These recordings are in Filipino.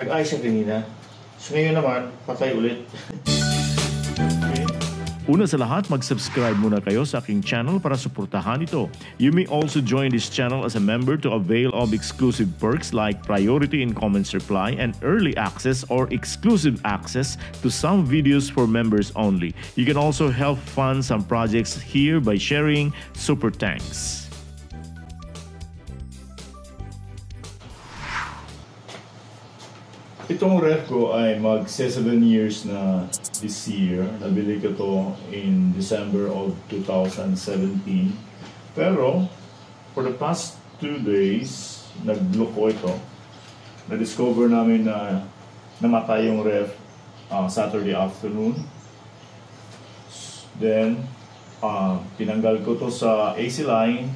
Nag-ayos siya kanina. So ngayon naman, patay ulit. Okay. Una sa lahat, mag-subscribe muna kayo sa aking channel para suportahan ito. You may also join this channel as a member to avail of exclusive perks like priority in comments reply and early access or exclusive access to some videos for members only. You can also help fund some projects here by sharing super thanks. Itong ref ko ay mag 7 years na this year. Nabili ko to in December of 2017. Pero, for the past 2 days, nag-look ko ito. Na-discover namin na namatay yung ref Saturday afternoon. Then, tinanggal ko to sa AC line.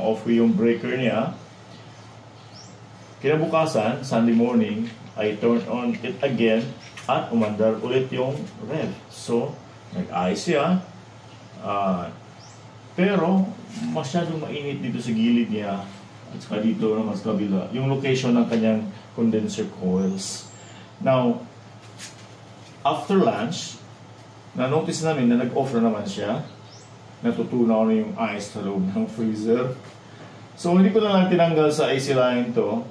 Off ko yung breaker niya. Kinabukasan, Sunday morning, I turned on it again at umandar ulit yung ref. So, nag-ayos siya. Pero, masyadong mainit dito sa gilid niya at saka dito naman sa kabila. Yung location ng kanyang condenser coils. Now, after lunch, na-notice namin na nag-off na naman siya. Natutunaw na yung ice sa loob ng freezer. So, hindi ko na lang tinanggal sa AC line to.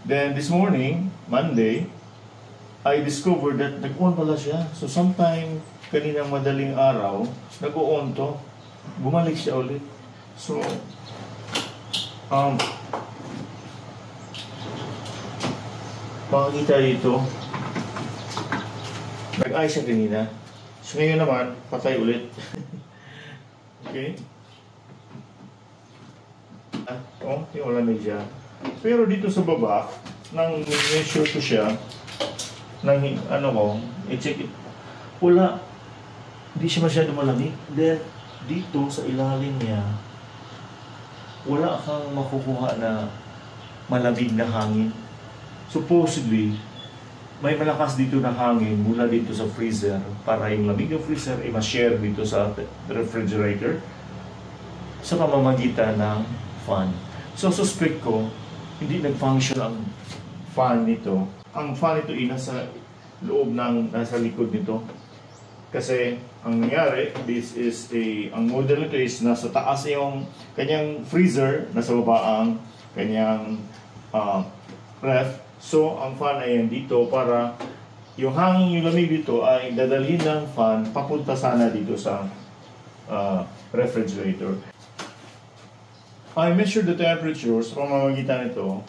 Then, this morning, Monday, I discovered that nag-on pala siya. So, sometime kaninang madaling araw, nag-on to. Bumalik siya ulit. So, makikita dito, nag-ayos siya kanina. So, ngayon naman, patay ulit. Okay? Yung lamig siya. Pero dito sa baba, nang measure ko siya, nang i-check it, wala, hindi siya masyado malamig. Then, dito sa ilalim niya, wala kang makukuha na malamig na hangin. Supposedly, may malakas dito na hangin mula dito sa freezer para yung lamig ng freezer ay ma-share dito sa refrigerator sa pamamagitan ng fan. So, suspect ko, hindi nag-function ang fan nito. Ang fan nito ay nasa loob nasa likod nito. Kasi, ang nangyari, ang model nito is nasa taas yung kanyang freezer, nasa baba ang kanyang ref. So, ang fan ay yan dito para yung hangin, yung lamig dito ay dadalhin ng fan papunta sana dito sa refrigerator. I measured the temperatures sa pamamagitan nito.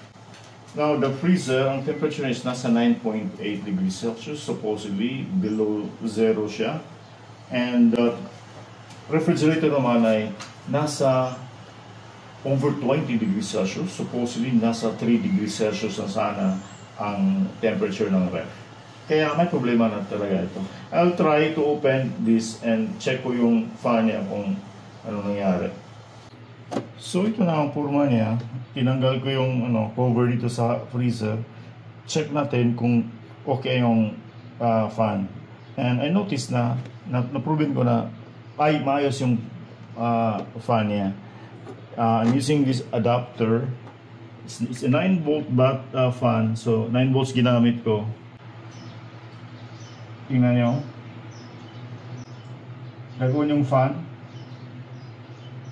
Now, the freezer, ang temperature is nasa 9.8 degrees Celsius, supposedly below zero siya. And the refrigerator naman ay nasa over 20 degrees Celsius, supposedly nasa 3 degrees Celsius na sana ang temperature ng ref. Kaya may problema na talaga ito. I'll try to open this and check ko yung fan niya kung ano nangyari. So ito na ang forma niya. Tinanggal ko yung cover dito sa freezer. Check natin kung okay yung fan. And I noticed na na-proven ko na ay maayos yung fan niya. I'm using this adapter. It's a 9 volt fan. So 9 volts ginamit ko. Tingnan nyo. Nag-on yung fan.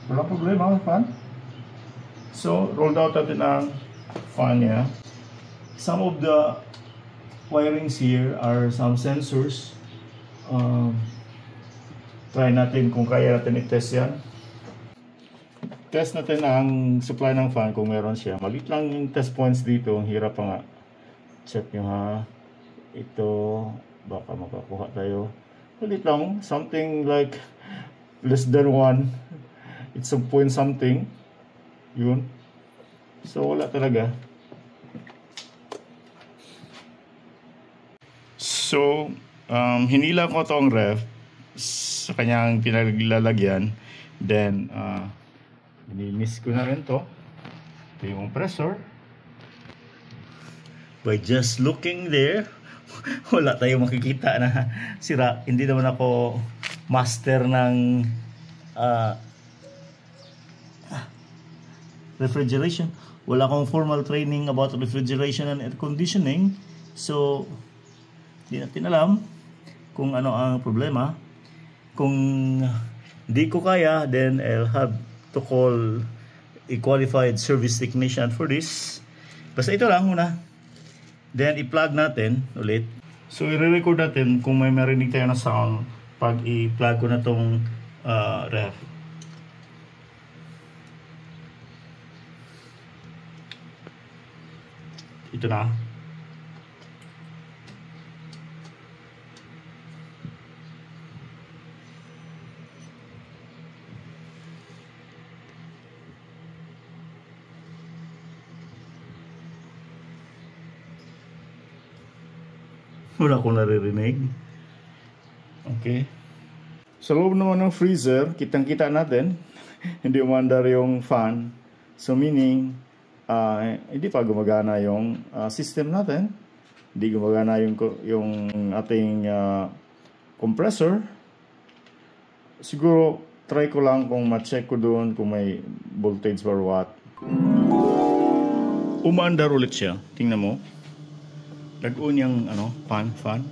Wala problema ang fan. So, rolled out natin ang fan niya. Some of the wirings here are some sensors. Try natin kung kaya natin i-test yan. Test natin ang supply ng fan kung meron siya. Maliit lang yung test points dito. Ang hirap pa nga. Check nyo ha. Ito, baka makakuha tayo. Maliit lang. Something like less than 1. It's a point something. Yun. So, wala talaga. So, hinila ko itong ref sa kanyang pinaglalagyan. Then, nilinis ko na rin to. Ito yung compressor. By just looking there, wala tayong makikita na sira. Hindi naman ako master ng refrigeration. Wala akong formal training about refrigeration and air conditioning. So, di natin alam kung ano ang problema. Kung di ko kaya, then I'll have to call a qualified service technician for this. Basta ito lang muna. Then, i-plug natin ulit. So, i-record natin kung may marinig tayo na sound pag i-plug ko na tong ref. Ito na. Wala akong naririnig. Okay. Sa loob naman ng freezer, kitang-kita natin, hindi umandar yung fan. So meaning, hindi pa gumagana yung system natin. Hindi gumagana yung ating compressor. Siguro, try ko lang kung ma-check ko doon kung may voltage or what. Umaandar ulit siya. Tingnan mo. Nag-on yung fan.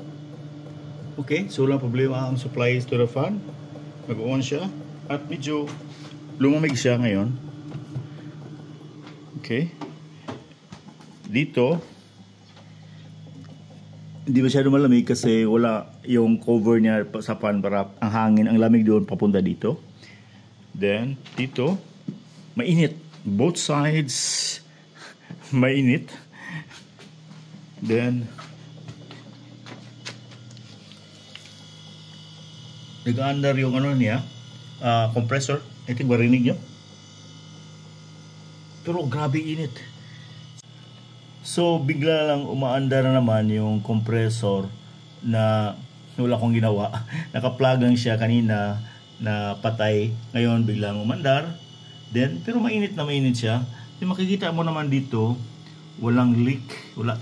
Okay, so walang problema ang supplies to the fan. Nag-on siya. At medyo lumamig siya ngayon. Okay. Dito, hindi masyado malamig kasi wala yung cover niya sa fan para ang hangin, ang lamig doon papunta dito. Then, dito, mainit. Both sides, mainit. Then, nag-under yung niya, compressor. I think marinig nyo. Pero grabe init. So, bigla lang umaandar na naman yung compressor na wala akong ginawa. Naka-plug lang siya kanina na patay. Ngayon, biglang umandar. Then, pero mainit na mainit siya. Then, makikita mo naman dito, walang leak, wala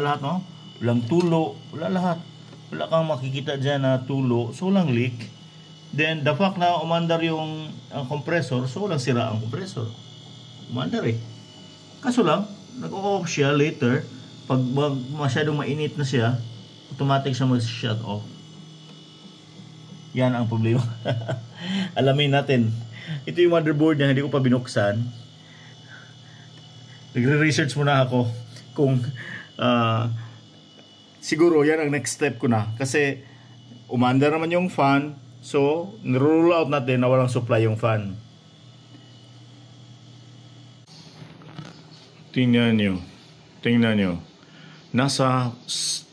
lahat, no? Walang tulo, wala lahat. Wala kang makikita dyan na tulo, so walang leak. Then the fact na umandar yung compressor, so walang sira ang compressor. Umandar eh. Kaso lang, nag-off siya later. Pag masyadong mainit na siya, automatic siya mag-shut off. Yan ang problema. Alamin natin. Ito yung motherboard niya, hindi ko pa binuksan. Nagre-research muna ako kung siguro yan ang next step ko na. Kasi umandar naman yung fan. So, nirule out natin na walang supply yung fan. Tingnan nyo. Nasa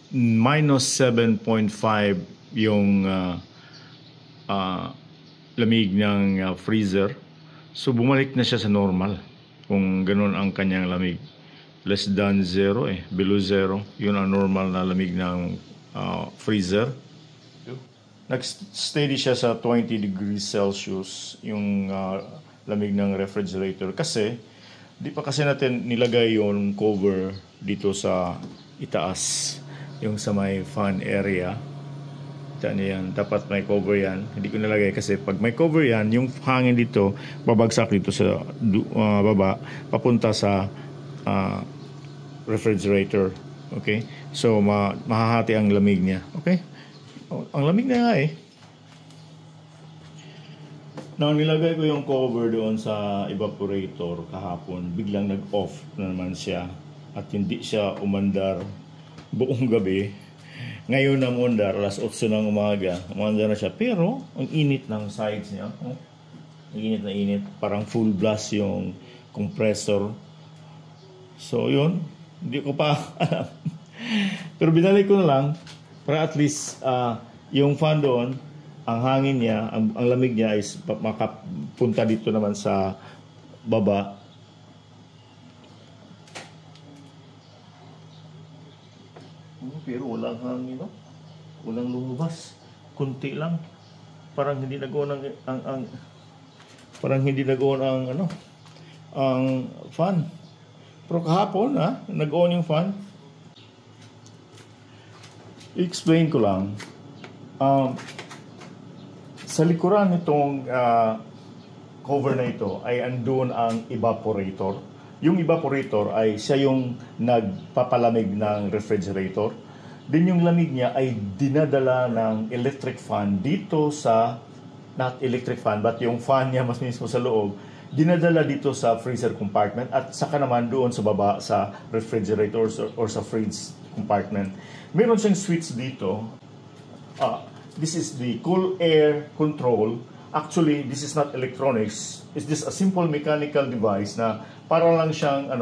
minus 7.5 yung lamig ng freezer. So, bumalik na siya sa normal. Kung ganun ang kanyang lamig. Less than 0 below 0. Yun ang normal na lamig ng freezer. Nag-steady siya sa 20 degrees Celsius yung lamig ng refrigerator. Kasi, di pa kasi natin nilagay yung cover dito sa itaas. Yung sa may fan area. Yan, dapat may cover yan. Hindi ko nilagay kasi pag may cover yan, yung hangin dito, babagsak dito sa baba, papunta sa refrigerator. Okay? So, mahahati ang lamig niya. Okay? Ang lamig na nga eh. Nang nilagay ko yung cover doon sa evaporator kahapon, biglang nag-off na naman siya at hindi siya umandar buong gabi. Ngayon na umandar, alas 8 ng umaga, umandar na siya. Pero, ang init ng sides niya. Oh, ang init na init. Parang full blast yung compressor. So, yun. Hindi ko pa alam. Pero binalik ko na lang para at least yung fan doon, ang hangin niya, ang lamig niya is makapunta dito naman sa baba. Pero walang hangin, no? Walang lumabas. Kunti lang. Parang hindi nag-on ang fan. Pero kahapon, nag-on yung fan. I-explain ko lang. Sa likuran nitong cover na ito ay andun ang evaporator. yung evaporator ay siya yung nagpapalamig ng refrigerator. Din yung lamig niya ay dinadala ng electric fan dito sa, not electric fan, but yung fan niya mas mismo sa loob, dinadala dito sa freezer compartment at saka naman doon sa baba sa refrigerator or sa fridge compartment. Meron siyang switch dito. This is the cool air control. Actually, this is not electronics. It's just a simple mechanical device na para lang siyang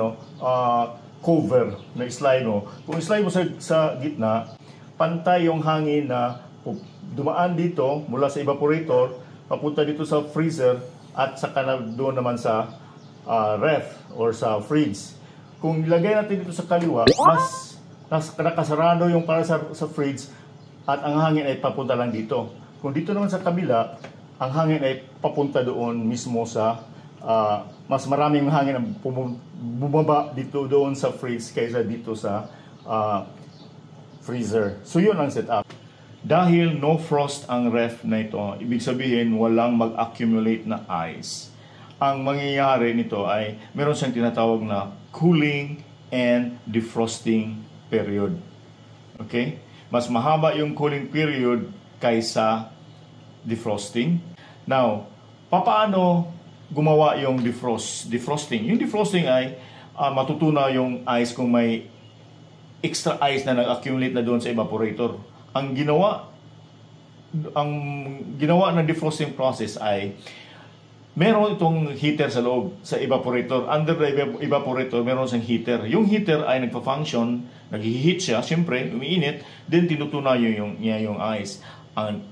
cover na slide mo. Kung slide mo sa gitna, pantay yung hangin na dumaan dito mula sa evaporator, papunta dito sa freezer at saka na doon naman sa ref or sa fridge. Kung ilagay natin dito sa kaliwa, mas nakasarado yung para sa fridge at ang hangin ay papunta lang dito. Kung dito naman sa kabila, ang hangin ay papunta doon mismo sa mas maraming hangin ang bumaba dito doon sa fridge kaysa dito sa freezer. So yun ang setup. Dahil no frost ang ref na ito, ibig sabihin walang mag-accumulate na ice. Ang mangyayari nito ay meron siyang tinatawag na cooling and defrosting period. Okay? Mas mahaba yung cooling period kaysa defrosting. Now, papaano gumawa yung defrosting? Yung defrosting ay matutunaw yung ice kung may extra ice na nag-accumulate na doon sa evaporator. Ang ginawa ng defrosting process ay meron itong heater sa loob sa evaporator. Under the evaporator, meron siyang heater. Yung heater ay nagpa-function, nag-heat siya, siyempre, umiinit, then tinutunaw niya yung ice.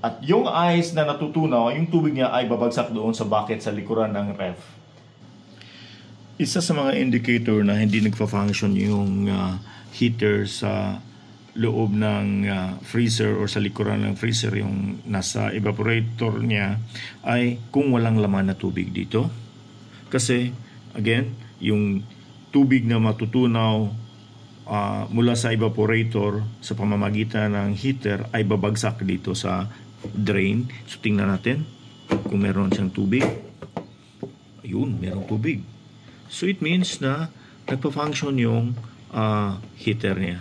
At yung ice na natutunaw, yung tubig niya ay babagsak doon sa bucket sa likuran ng ref. Isa sa mga indicator na hindi nagpa-function yung heater sa loob ng freezer or sa likuran ng freezer, yung nasa evaporator niya, ay kung walang laman na tubig dito. Kasi, again, yung tubig na matutunaw mula sa evaporator sa pamamagitan ng heater ay babagsak dito sa drain. So, tingnan natin kung meron siyang tubig. Ayun, merong tubig. So, it means na nagpa-function yung heater niya.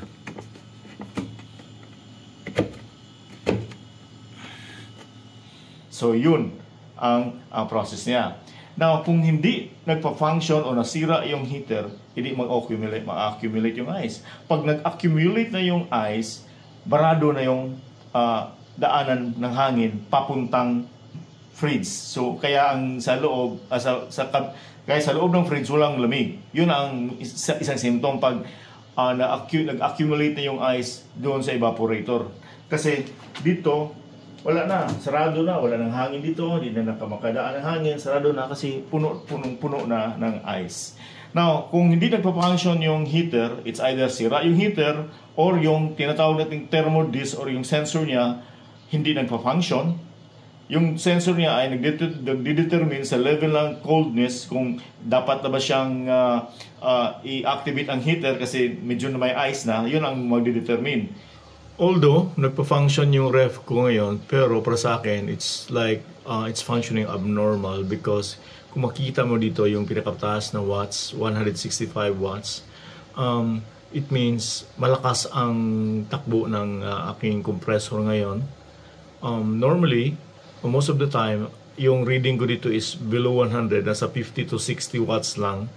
So, yun ang process niya. Now, kung hindi nagpa-function o nasira yung heater, hindi mag-accumulate yung ice. Pag nag-accumulate na yung ice, barado na yung daanan ng hangin papuntang fridge. So, kaya ang sa loob, kaya sa loob ng fridge, walang lamig. Yun ang isang symptom pag nag-accumulate na yung ice doon sa evaporator. Kasi dito, wala na, sarado na, wala nang hangin dito, hindi na nakamakadaan ng hangin, sarado na kasi puno na ng ice. Now, kung hindi nagpa-function yung heater, it's either sira yung heater or yung tinatawag nating thermodisc or yung sensor niya hindi nagpa-function. Yung sensor niya ay nagdedetermine sa level ng coldness kung dapat na ba siyang i-activate ang heater kasi medyo na may ice na, yun ang magdedetermine. Although, nagpa-function yung ref ko ngayon, pero para sa akin, it's like, it's functioning abnormal because kung makita mo dito yung pinakataas na watts, 165 watts, it means malakas ang takbo ng aking compressor ngayon. Normally, most of the time, yung reading ko dito is below 100, nasa 50 to 60 watts lang.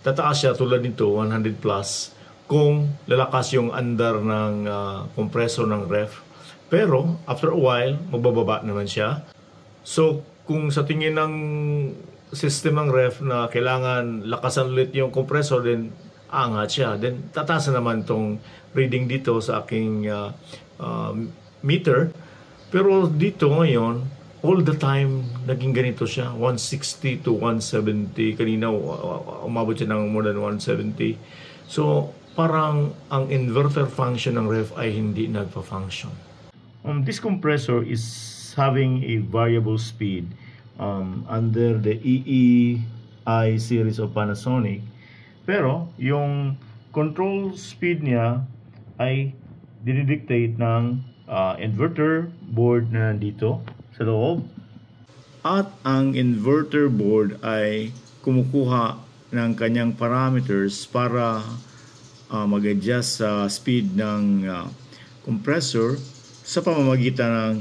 Tataas siya tulad nito, 100 plus, kung lalakas yung andar ng compressor ng ref. Pero, after a while, magbababa naman siya. So, kung sa tingin ng system ng ref na kailangan lakasan ulit yung compressor, then aangat siya. Then, tataas na naman itong reading dito sa aking meter. Pero dito ngayon, all the time, naging ganito siya. 160 to 170. Kanina, umabot siya ng more than 170. So, parang ang inverter function ng ref ay hindi nagpa-function. This compressor is having a variable speed under the EEI series of Panasonic. Pero yung control speed niya ay dinidictate ng inverter board na nandito sa loob. At ang inverter board ay kumukuha ng kanyang parameters para mag-adjust sa speed ng compressor sa pamamagitan ng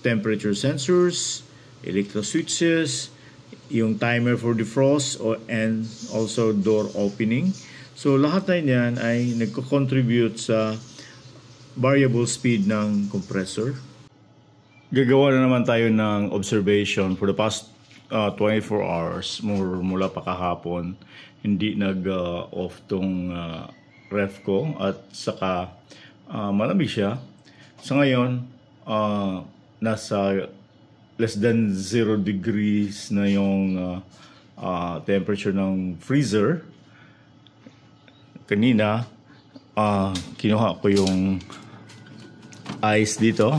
temperature sensors, electro switches, yung timer for defrost and also door opening. So lahat na yan ay nagko-contribute sa variable speed ng compressor. Gagawa na naman tayo ng observation for the past 24 hours mula pa kahapon. Hindi nag-off tong ref ko at saka malamig siya. Sa ngayon, nasa less than 0 degrees na yung temperature ng freezer. Kanina, kinuha ko yung ice dito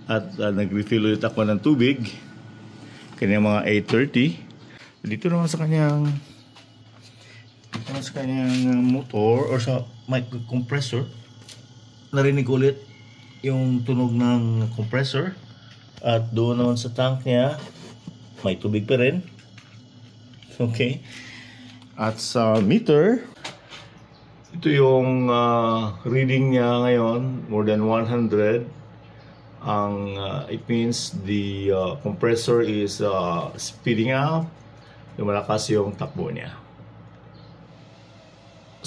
at nag-refill ulit ako ng tubig kanina mga 8:30. Dito naman sa kanyang motor or sa mic compressor, narinig ulit yung tunog ng compressor. At doon naman sa tank niya may tubig pa rin. Okay. At sa meter, ito yung reading niya ngayon, more than 100. It means the compressor is speeding up. Lumalakas yung takbo niya.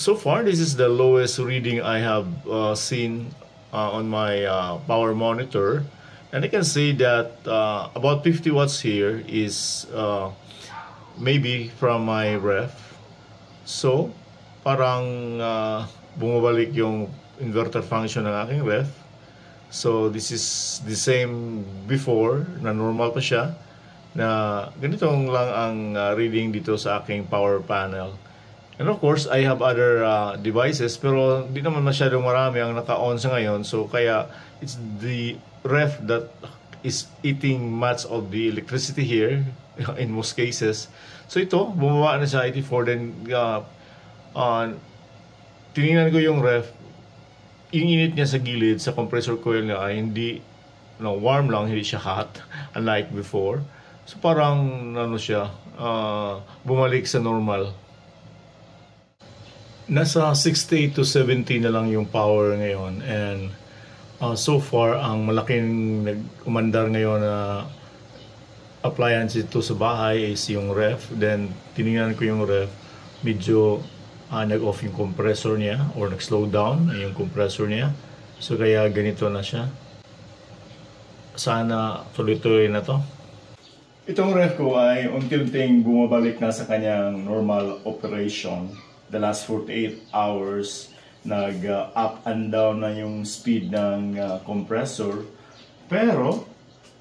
So far, this is the lowest reading I have seen on my power monitor. And I can see that about 50 watts here is maybe from my ref. So, parang bumabalik yung inverter function ng aking ref. So, this is the same before, na normal pa siya, na ganitong lang ang reading dito sa aking power panel. And of course, I have other devices, pero di naman masyadong marami ang naka-on sa ngayon. So, kaya it's the ref that is eating much of the electricity here in most cases. So, ito, bumaba na sa 84. Then, tinignan ko yung ref, yung init niya sa gilid, sa compressor coil niya ay hindi warm lang, hindi siya hot, unlike before. So, parang siya, bumalik sa normal. Nasa 60 to 70 na lang yung power ngayon, and so far ang malaking nag-umandar ngayon na appliance ito sa bahay is yung ref. Then tinignan ko yung ref, medyo nag-off yung compressor niya or nag-slow down yung compressor niya. So kaya ganito na siya. Sana tuloy-tuloy na to. Itong ref ko ay unti-unting bumabalik na sa kanyang normal operation. The last 48 hours, nag-up and down na yung speed ng compressor. Pero,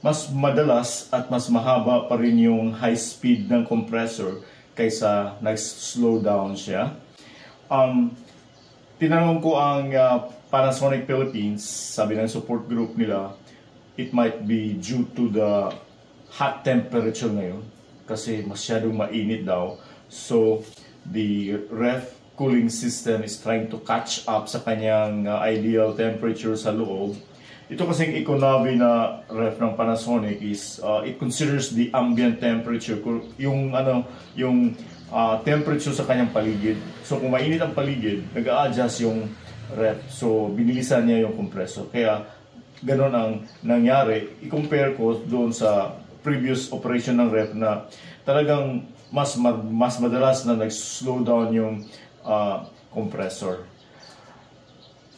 mas madalas at mas mahaba pa rin yung high speed ng compressor kaysa nag-slow down siya. Tinanong ko ang Panasonic Philippines, sabi ng support group nila, it might be due to the hot temperature ngayon kasi masyadong mainit daw. So, the ref cooling system is trying to catch up sa kanyang ideal temperature sa loob. Ito kasing Econavi na ref ng Panasonic is it considers the ambient temperature, yung temperature sa kanyang paligid. So kung mainit ang paligid, nag-a-adjust yung ref. So binilisan niya yung compressor. Kaya ganon ang nangyari. I-compare ko doon sa previous operation ng ref na talagang mas madalas na nag-slow down yung compressor.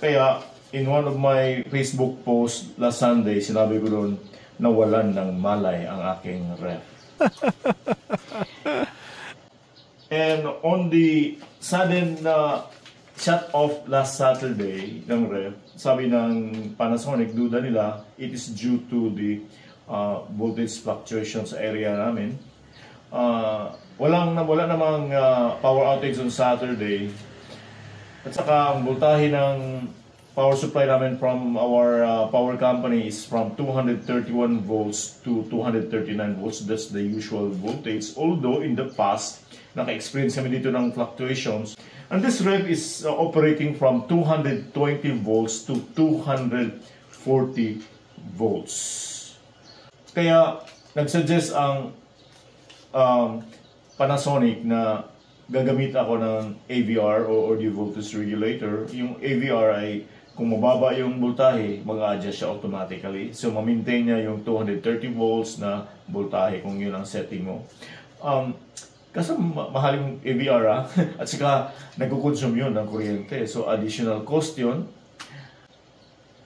Kaya in one of my Facebook posts last Sunday, sinabi ko doon, nawalan ng malay ang aking ref. And on the sudden shut off last Saturday ng ref, sabi ng Panasonic, duda nila, it is due to the voltage fluctuation sa area namin. Wala namang power outage on Saturday. At saka ang voltahe ng power supply namin from our power company is from 231 volts to 239 volts. That's the usual voltage. Although in the past, naka-experience kami dito ng fluctuations. And this ref is operating from 220 volts to 240 volts. Kaya nagsuggest ang Panasonic na gagamit ako ng AVR o audio voltage regulator. Yung AVR ay kung mababa yung voltahe, mag-adjust siya automatically. So, ma-maintain niya yung 230 volts na voltahe kung yun ang setting mo. Kasi mahal yung AVR at saka nagkukonsume yun ng kuryente. So, additional cost yun.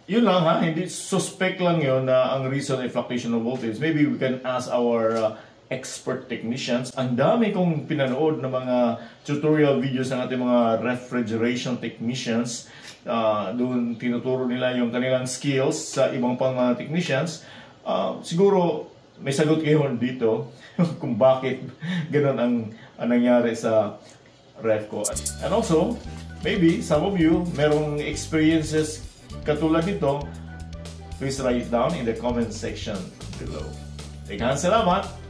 Yun lang hindi suspect lang yun na ang reason ay fluctuation of voltage. Maybe we can ask our expert technicians. Ang dami kong pinanood ng mga tutorial videos ng ating mga refrigeration technicians. Doon tinuturo nila yung kanilang skills sa ibang pang mga technicians. Siguro may sagot kayo dito kung bakit ganun ang nangyari sa ref ko. And also, maybe some of you merong experiences katulad nito. Please write it down in the comment section below. Salamat!